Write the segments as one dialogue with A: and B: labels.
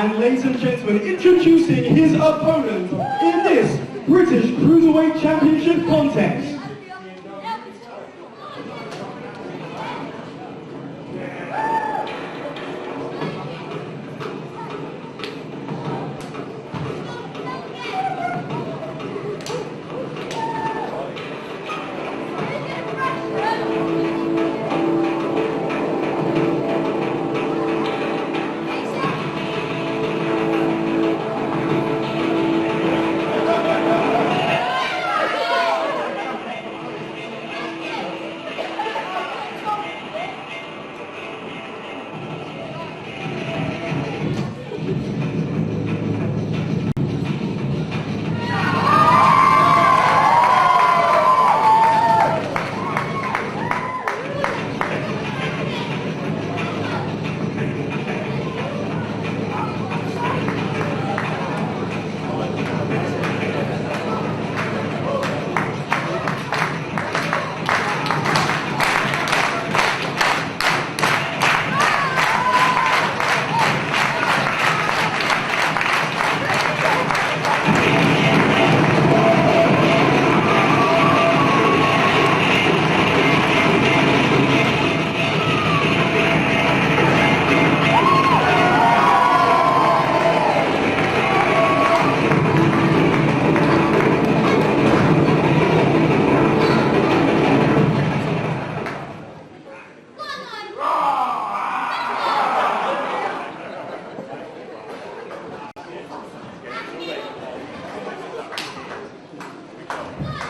A: And ladies and gentlemen, introducing his opponent in this British Cruiserweight Championship contest.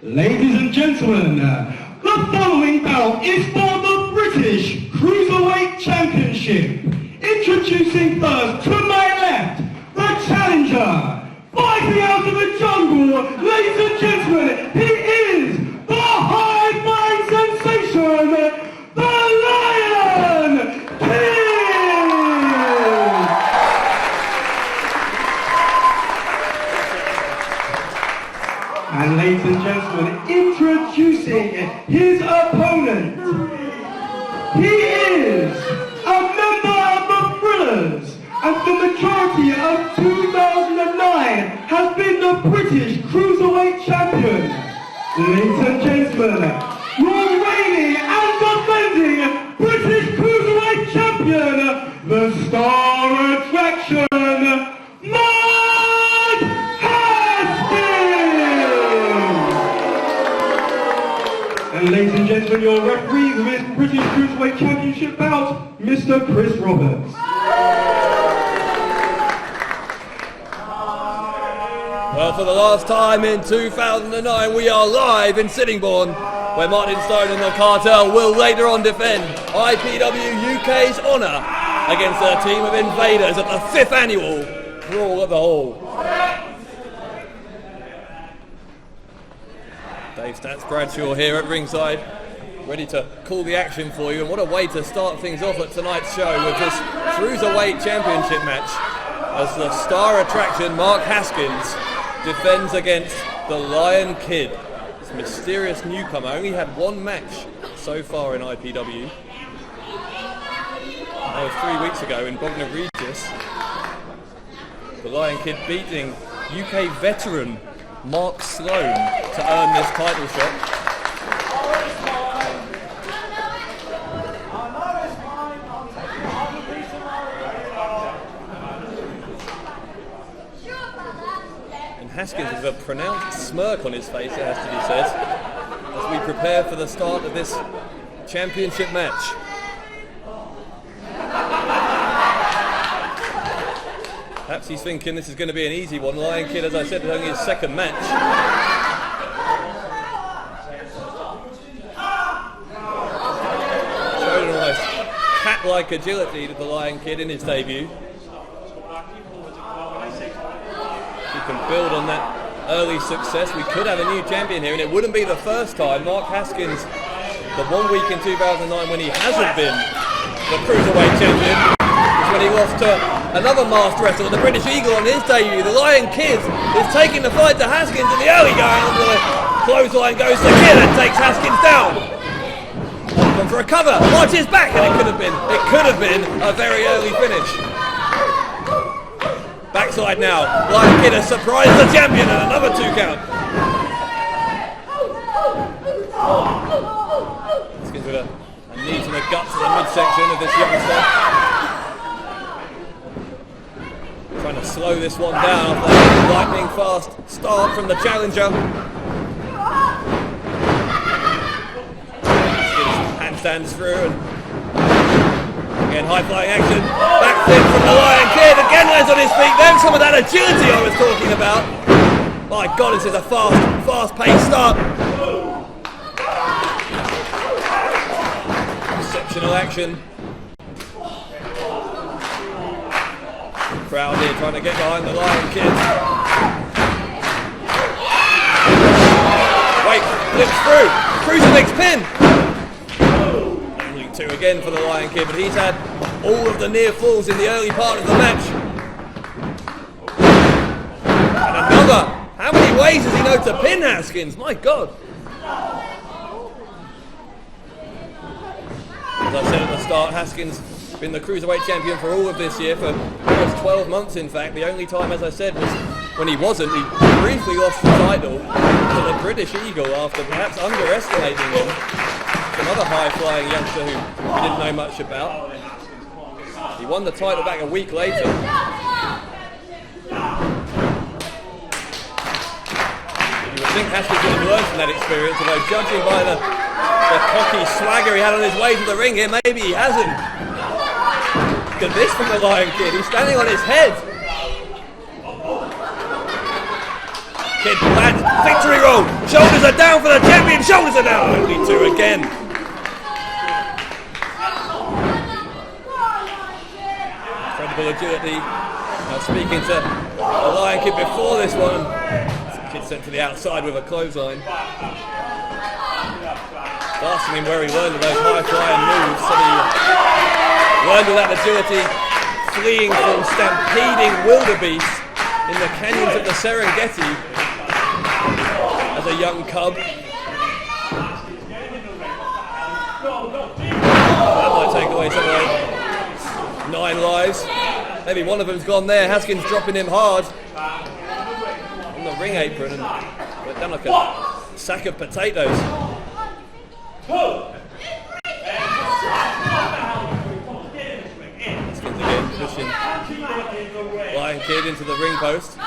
A: Ladies and gentlemen, the following bout is for the British Cruiserweight Championship. Introducing first, to my left, the challenger, fighting out of the jungle. Ladies and gentlemen, he is the high-flying sensation, the Lion King! And ladies and gentlemen, introducing his opponent, he is a member of the Thrillers, and for the majority of 2009 has been the British Cruiserweight Champion. Ladies and gentlemen, your reigning and defending British Cruiserweight Champion, the star attraction, and ladies and gentlemen, your referee for this British Cruiserweight Championship bout, Mr. Chris Roberts.
B: Well, for the last time in 2009, we are live in Sittingbourne, where Martin Stone and the Cartel will later on defend IPW UK's honour against a team of invaders at the 5th annual Brawl at the Hall. Dave Stats Bradshaw here at ringside, ready to call the action for you. And what a way to start things off at tonight's show with this Cruiserweight Championship match, as the star attraction Mark Haskins defends against the Lion Kid. This mysterious newcomer only had one match so far in IPW. That was 3 weeks ago in Bognor Regis. The Lion Kid beating UK veteran Mark Sloan to earn this title shot. And Haskins has a pronounced smirk on his face, it has to be said, as we prepare for the start of this championship match. Perhaps he's thinking this is going to be an easy one. Lion Kid, as I said, is only his second match. Showed an almost cat-like agility to the Lion Kid in his debut. He can build on that early success. We could have a new champion here, and it wouldn't be the first time. Mark Haskins, the 1 week in 2009 when he hasn't been the Cruiserweight champion, is when he lost to another masked wrestler, the British Eagle, on his debut. The Lion Kid is taking the fight to Haskins in the early going. Onto the clothesline goes the Kid and takes Haskins down. Gone for a cover, arches back, and it could have been a very early finish. Backside now. Lion Kid has surprised the champion and another 2 count. Haskins with a knee to the guts of the midsection of this youngster. Trying to slow this one down after a lightning fast start from the challenger. Handstands through and again high flying action. Backflip from the Lion Kid, again lands on his feet. Then some of that agility I was talking about. My God, this is a fast paced start. Exceptional action. Crowd here trying to get behind the Lion Kid. Wait, flips through. Cruiserweight's pin. Only 2 again for the Lion Kid, but he's had all of the near falls in the early part of the match. And another. How many ways does he know to pin Haskins? My God. As I said at the start, Haskins been the Cruiserweight champion for all of this year, for almost 12 months in fact. The only time, as I said, was when he wasn't. He briefly lost the title to the British Eagle after perhaps underestimating him. Another high-flying youngster who we didn't know much about. He won the title back a week later. You would think Haskins would have learned from that experience, although judging by the cocky swagger he had on his way to the ring here, maybe he hasn't. Look at this from the Lion Kid, he's standing on his head. Kid lands, victory roll, shoulders are down for the champion, shoulders are down, only 2 again. Incredible agility. Now speaking to the Lion Kid before this one, Kid sent to the outside with a clothesline. Asking him where he learned those high-flying moves, said he learned all that agility fleeing from stampeding wildebeest in the canyons of the Serengeti as a young cub. That might take away some of those 9 lives. Maybe one of them's gone there. Haskins dropping him hard on the ring apron and went down like a sack of potatoes. Haskins again pushing Lion Kid into the ring post.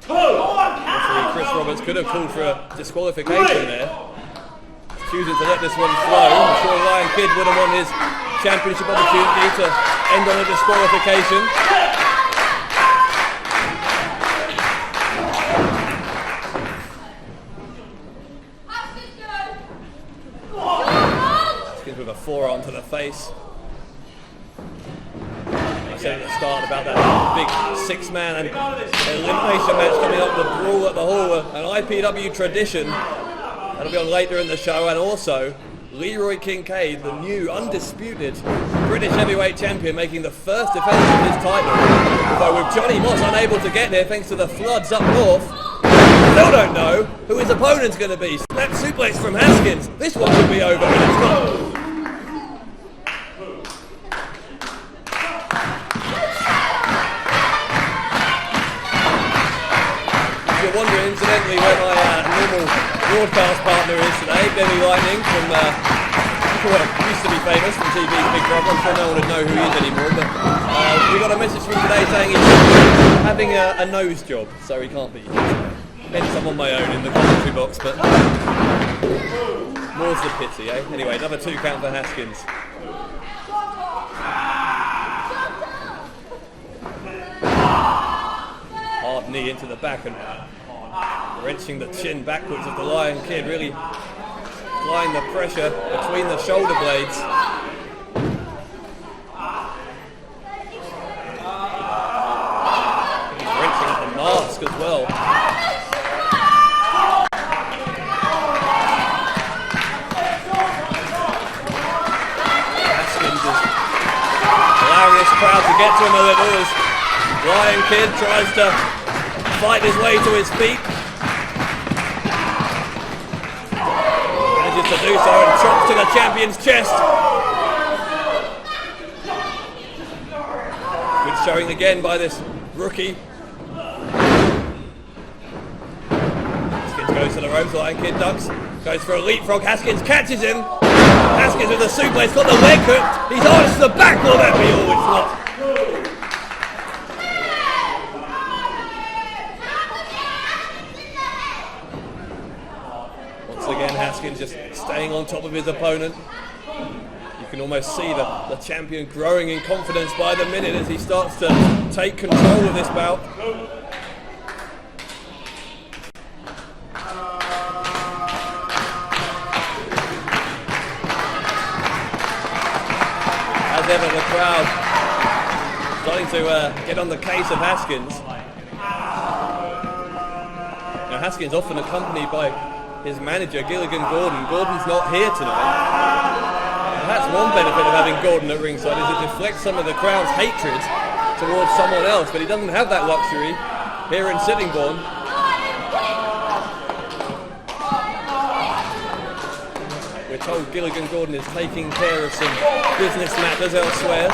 B: Actually, Chris Roberts could have called for a disqualification there. Choosing to let this one flow. I'm sure Lion Kid would have won his championship opportunity to end on a disqualification. With a forearm to the face. I said at the start about that big 6-man elimination match coming up, the Brawl at the Hall, an IPW tradition. That'll be on later in the show, and also Leroy Kincaid, the new undisputed British heavyweight champion, making the first defence of his title. Although with Johnny Moss unable to get here thanks to the floods up north, still don't know who his opponent's going to be. Snap suplex from Haskins. This one could be over, and it's not. If you're wondering, incidentally, where my normal broadcast partner is today, Billy Lightning from, well, used to be famous from TV's Big Brother. I'm sure no one would know who he is anymore, but we got a message from today saying he's having a nose job, so he can't be here. Hence I'm on my own in the commentary box, but more's the pity, eh? Anyway, another 2 count for Haskins. Hard knee into the back and wrenching the chin backwards of the Lion Kid, really applying the pressure between the shoulder blades. He's wrenching at the mask as well. Haskins is allowing this crowd to get to him a little as Lion Kid tries to fight his way to his feet. Manages to do so and chops to the champion's chest. showing again by this rookie. Haskins goes to the ropes, Lion Kid ducks, goes for a leapfrog, Haskins catches him. Haskins with the suplex, got the leg hooked. He's on to the back, will that be all? It's not. Once again, Haskins just staying on top of his opponent. You can almost see the champion growing in confidence by the minute as he starts to take control of this bout. As ever, the crowd starting to get on the case of Haskins. Now, Haskins often accompanied by his manager, Gilligan Gordon. Gordon's not here tonight. That's one benefit of having Gordon at ringside, is it deflects some of the crowd's hatred towards someone else, but he doesn't have that luxury here in Sittingbourne. We're told Gilligan Gordon is taking care of some business matters elsewhere.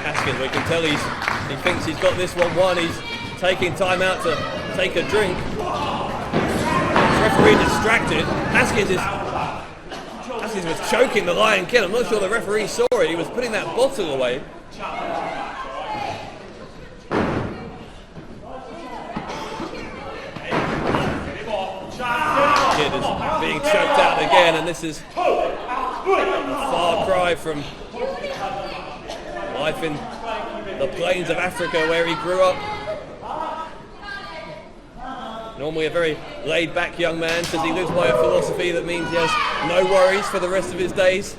B: Haskins, we can tell he thinks he's got this one won. He's taking time out to take a drink. Referee distracted. Haskins was choking the Lion Kid. I'm not sure the referee saw it. He was putting that bottle away. Kid is being choked out again, and this is a far cry from life in the plains of Africa where he grew up. Normally a very laid-back young man, because he lives by a philosophy that means he has no worries for the rest of his days.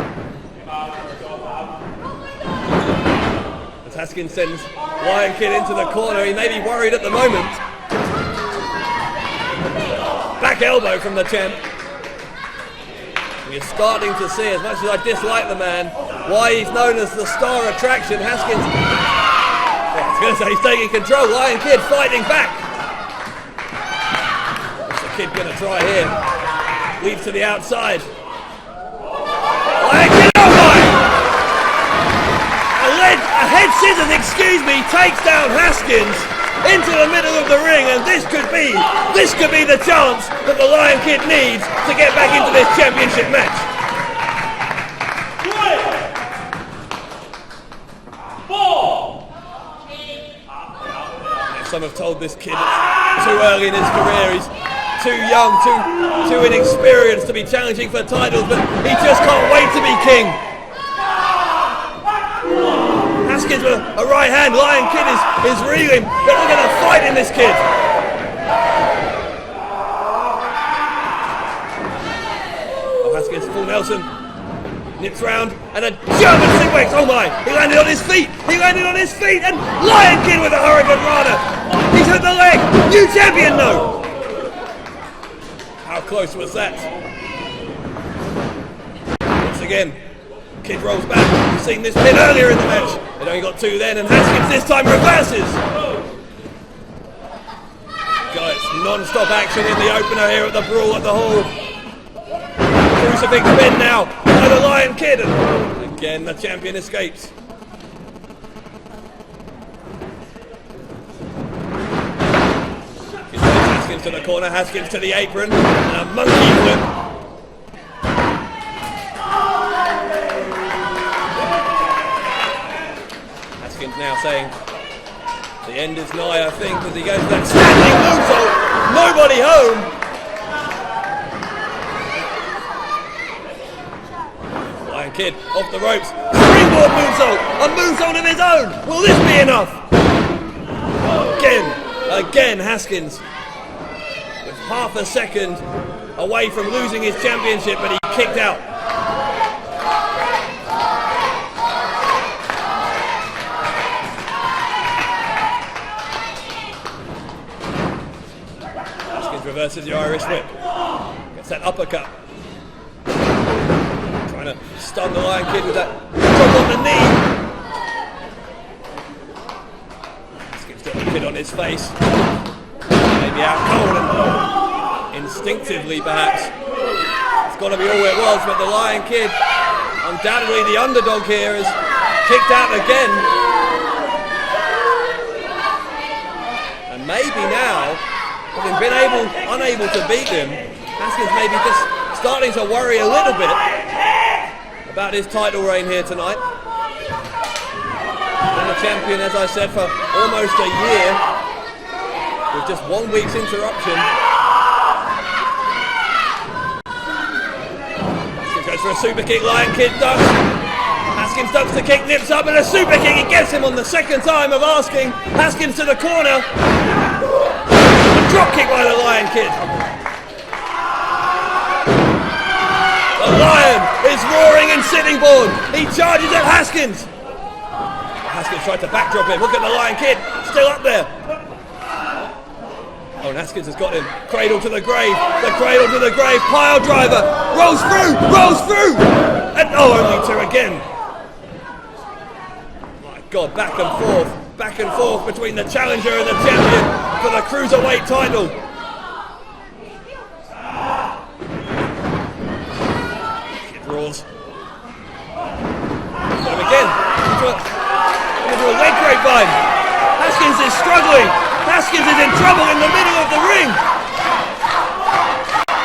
B: As Haskins sends Lion Kid into the corner, he may be worried at the moment. Back elbow from the champ. And you're starting to see, as much as I dislike the man, why he's known as the star attraction. Haskins, I was going to say he's taking control. Lion Kid fighting back. Kid gonna try here. Leads to the outside. Lion Kid, oh my! A head scissors, excuse me, takes down Haskins into the middle of the ring, and this could be the chance that the Lion Kid needs to get back into this championship match. Now, some have told this kid it's too early in his career. He's too young, too inexperienced to be challenging for titles, but he just can't wait to be king. Haskins with a right hand. Lion Kid is reeling. They're not going to fight in this kid. Oh, Haskins, full Nelson. Nips round, and a German suplex. Oh my, he landed on his feet. And Lion Kid with a Hurricane Rana. He's hit the leg. New champion, no. How close was that? Once again, Kid rolls back. We've seen this pin earlier in the match. They'd only got two then, and Haskins this time reverses. Guys, non-stop action in the opener here at the Brawl at the Hall. Crucifix pin now by the Lion Kid. And again, the champion escapes. Haskins to the corner, Haskins to the apron, and a monkey flip. Haskins now saying the end is nigh, I think, as he goes to that standing moonsault. Nobody home. Lion Kid off the ropes. Springboard moonsault. A moonsault of his own. Will this be enough? Again, Haskins. Half a second away from losing his championship, but he kicked out. Haskins reverses the Irish whip. Gets that uppercut. Trying to stun the Lion Kid with that drop on the knee. Haskins got the Kid on his face. Maybe out cold and instinctively perhaps. He's got to be all it was, but the Lion Kid, undoubtedly the underdog here, is kicked out again. And maybe now, having been unable to beat him, Haskins maybe just starting to worry a little bit about his title reign here tonight. Been the champion, as I said, for almost a year, with just 1 week's interruption. Haskins goes for a super kick, Lion Kid ducks. Haskins ducks the kick, nips up, and a super kick. He gets him on the second time of asking. Haskins to the corner. A drop kick by the Lion Kid. The Lion is roaring in Sittingbourne. He charges at Haskins. Haskins tried to backdrop him. Look at the Lion Kid, still up there. Oh, and Haskins has got him. Cradle to the grave. The cradle to the grave. Pile driver. Rolls through. Rolls through. And only two again. My God, back and forth. Back and forth between the challenger and the champion for the Cruiserweight title. Kid rolls. Got him again. Into a leg grapevine. Haskins is struggling. Haskins is in trouble in the middle of the ring.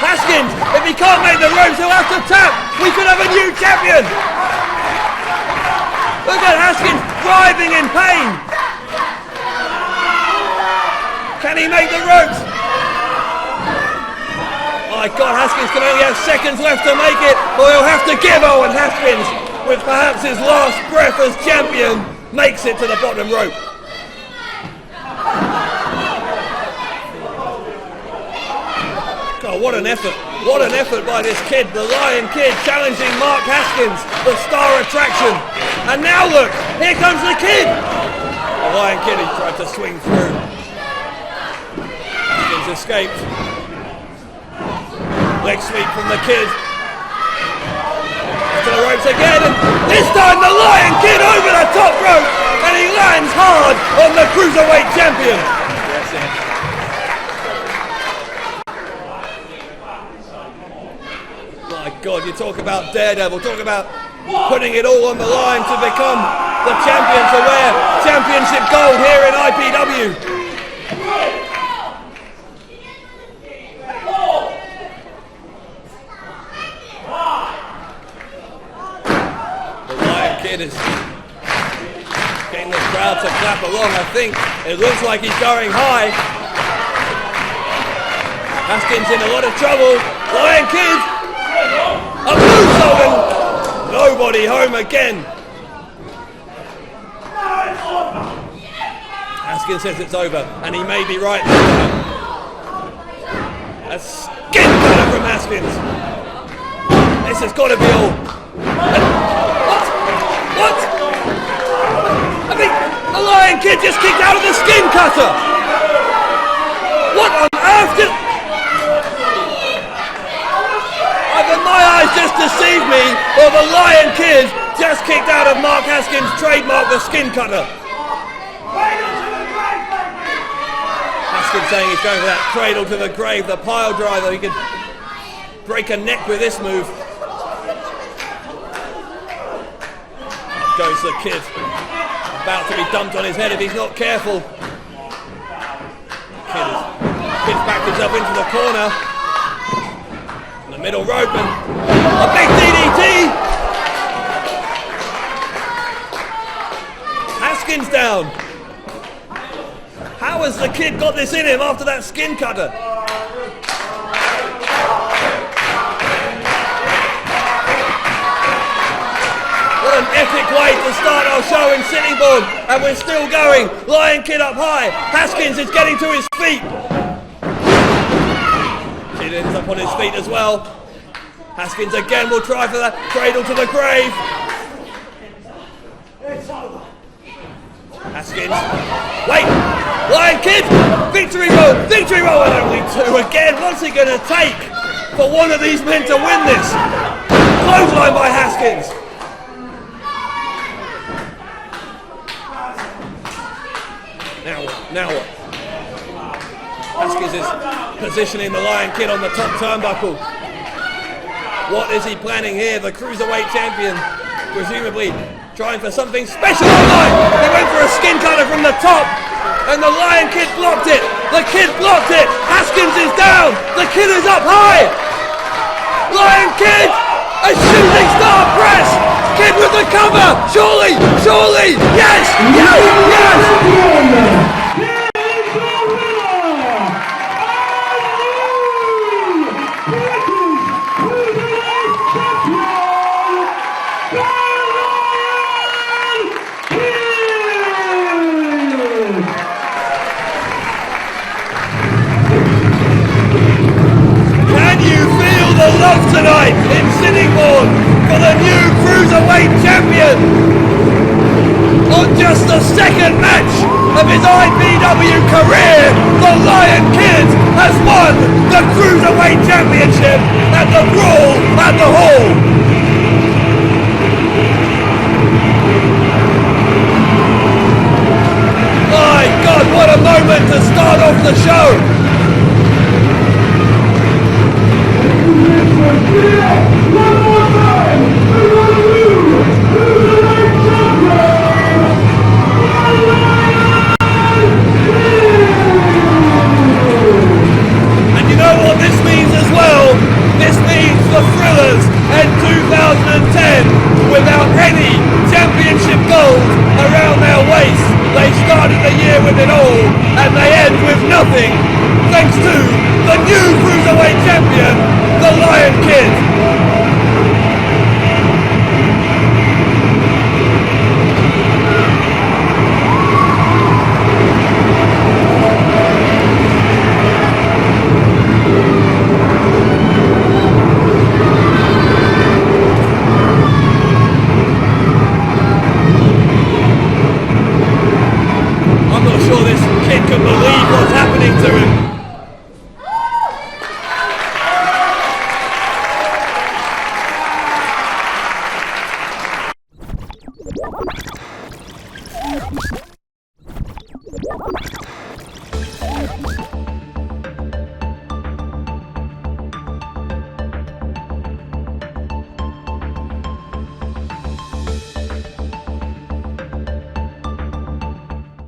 B: Haskins, if he can't make the ropes, he'll have to tap. We could have a new champion. Look at Haskins writhing in pain. Can he make the ropes? My God, Haskins can only have seconds left to make it, or he'll have to give. Owen Haskins, with perhaps his last breath as champion, makes it to the bottom rope. Oh, what an effort. What an effort by this kid, the Lion Kid, challenging Mark Haskins, the star attraction. And now look, here comes the kid. The Lion Kid, he tried to swing through. Haskins escaped. Leg sweep from the kid. To the ropes again, and this time the Lion Kid over the top rope, and he lands hard on the Cruiserweight champion. My God, you talk about daredevil, talk about putting it all on the line to become the champion, to wear championship gold here in IPW. Is getting the crowd to clap along. I think it looks like he's going high. Haskins in a lot of trouble. Lion Kid, a moonsault, and nobody home again. Haskins says it's over, and he may be right. A skin cutter from Haskins. This has got to be all. What? I think the Lion Kid just kicked out of the skin cutter! What on earth did... Either my eyes just deceived me, or the Lion Kid just kicked out of Mark Haskins' trademark, the skin cutter. Haskins saying he's going for that cradle to the grave, the pile driver. He could break a neck with this move. Goes the kid, about to be dumped on his head if he's not careful. Kid's backed himself into the corner. In the middle rope, and a big DDT. Haskins down. How has the kid got this in him after that skin cutter? What an epic way to start our show in Sittingbourne, and we're still going. Lion Kid up high. Haskins is getting to his feet. Kid ends up on his feet as well. Haskins again will try for that cradle to the grave. Haskins. Wait! Lion Kid! Victory roll, and only two again. What's he going to take for one of these men to win this? Clothesline by Haskins. Now what? Haskins is positioning the Lion Kid on the top turnbuckle. What is he planning here? The Cruiserweight champion, presumably trying for something special. Oh my! He went for a skin cutter from the top, and the Lion Kid blocked it. The Kid blocked it. Haskins is down. The Kid is up high. Lion Kid, a shooting star press. Kid with the cover. Surely, surely. Yes, yes, yes. Love tonight in Sittingbourne for the new Cruiserweight champion. On just the second match of his IPW career, the Lion Kid has won the Cruiserweight championship at the Brawl at the Hall. My God, what a moment to start off the show. And you know what this means as well? This means the Thrillers in 2010 without any championship gold around their waist. They started the year with it all and they end with nothing, thanks to the new Cruiserweight champion, the Lion Kid. I'm not sure this kid can believe what's happening to him.
C: You